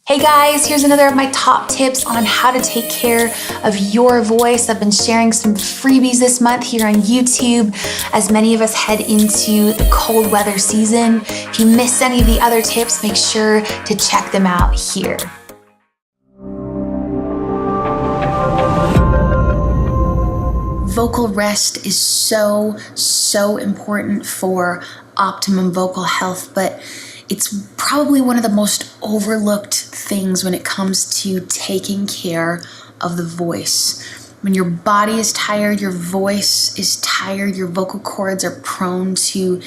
Hey guys, here's another of my top tips on how to take care of your voice. I've been sharing some freebies this month here on YouTube as many of us head into the cold weather season. If you missed any of the other tips, make sure to check them out here. Vocal rest is so important for optimum vocal health, but it's probably one of the most overlooked things when it comes to taking care of the voice. When your body is tired, your voice is tired, your vocal cords are prone to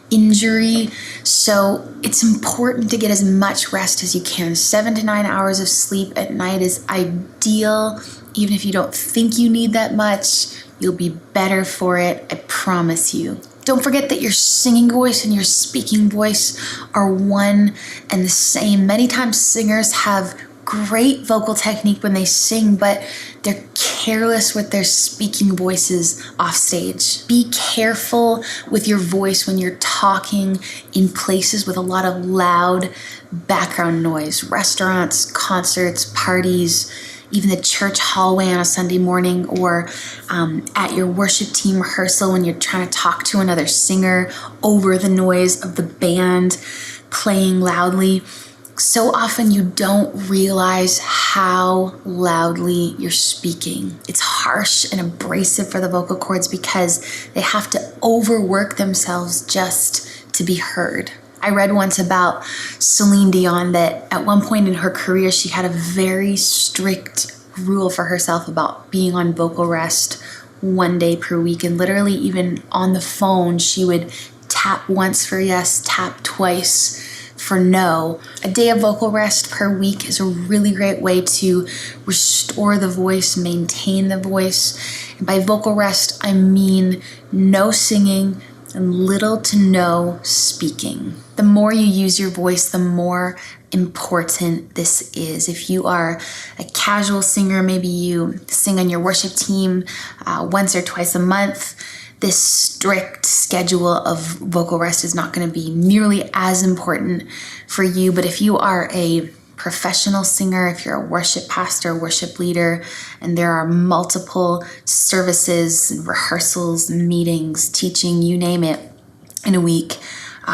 injury. So it's important to get as much rest as you can. 7 to 9 hours of sleep at night is ideal. Even if you don't think you need that much, you'll be better for it, I promise you. Don't forget that your singing voice and your speaking voice are one and the same. Many times singers have great vocal technique when they sing, but they're careless with their speaking voices off stage. Be careful with your voice when you're talking in places with a lot of loud background noise. Restaurants, concerts, parties, even the church hallway on a Sunday morning, or at your worship team rehearsal when you're trying to talk to another singer over the noise of the band playing loudly. So often you don't realize how loudly you're speaking. It's harsh and abrasive for the vocal cords because they have to overwork themselves just to be heard. I read once about Celine Dion that at one point in her career, she had a very strict rule for herself about being on vocal rest 1 day per week. And literally even on the phone, she would tap once for yes, tap twice for no. A day of vocal rest per week is a really great way to restore the voice, maintain the voice. And by vocal rest, I mean no singing and little to no speaking. The more you use your voice, the more important this is. If you are a casual singer, maybe you sing on your worship team once or twice a month, this strict schedule of vocal rest is not going to be nearly as important for you. But if you are a professional singer, if you're a worship pastor, worship leader, and there are multiple services, rehearsals, meetings, teaching, you name it, in a week,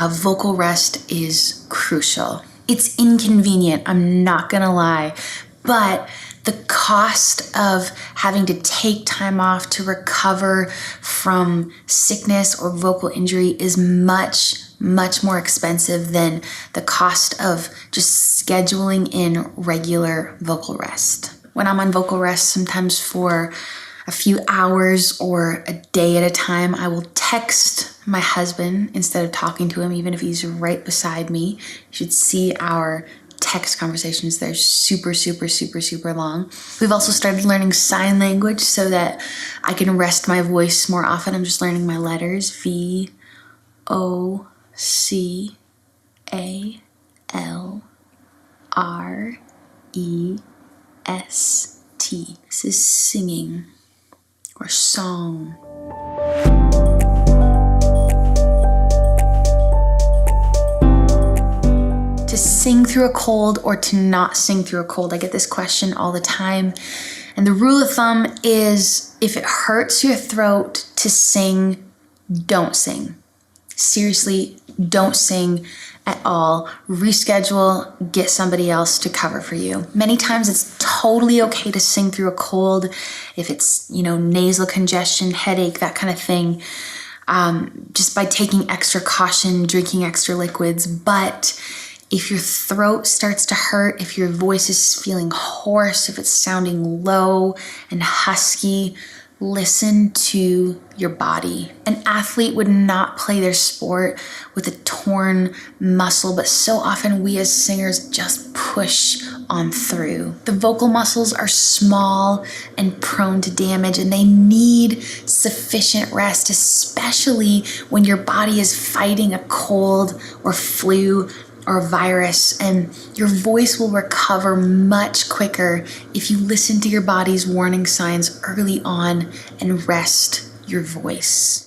vocal rest is crucial. It's inconvenient, I'm not gonna lie, but the cost of having to take time off to recover from sickness or vocal injury is much more expensive than the cost of just scheduling in regular vocal rest. When I'm on vocal rest, sometimes for a few hours or a day at a time, I will text my husband instead of talking to him, even if he's right beside me. You should see our text conversations. They're super long. We've also started learning sign language so that I can rest my voice more often. I'm just learning my letters, V, O, C, A, L, R, E, S, T. This is singing or song. To sing through a cold or to not sing through a cold? I get this question all the time. And the rule of thumb is if it hurts your throat to sing, don't sing. Seriously, don't sing at all. Reschedule, get somebody else to cover for you. Many times it's totally okay to sing through a cold if it's, nasal congestion, headache, that kind of thing. Just by taking extra caution, drinking extra liquids. But if your throat starts to hurt, if your voice is feeling hoarse, if it's sounding low and husky, listen to your body. An athlete would not play their sport with a torn muscle, but so often we as singers just push on through. The vocal muscles are small and prone to damage, and they need sufficient rest, especially when your body is fighting a cold or flu or virus, and your voice will recover much quicker if you listen to your body's warning signs early on and rest your voice.